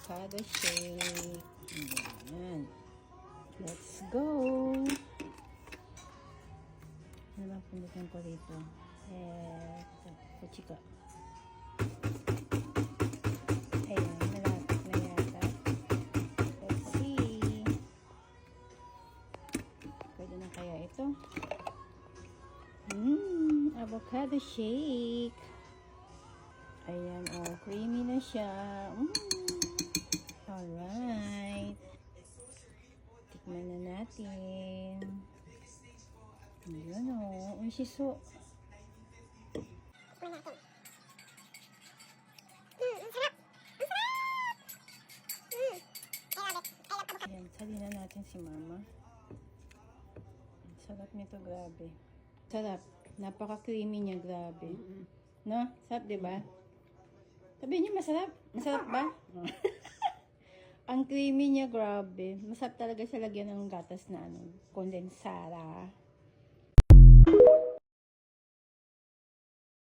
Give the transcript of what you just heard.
avocado shake. Ayan. Let's go! Ano lang pindutin ko dito? Kuchika. Ayan, malapit na yata. Let's see. Pwede na kaya ito? Avocado shake. Ayan, oh, creamy na siya. Alright. Tikman na natin. Ayan, oh. Ang shiso. Tikman natin. Ang sarap! Ang sarap! Ayan, sali na natin si mama. Ang sarap nito, grabe. Sarap. Napaka-creamy niya, grabe. No? Sarap, diba? Sabihin niyo, masarap. Masarap ba? Ang creamy niya, grabe. Masarap talaga siya lagyan ng gatas na kondensada.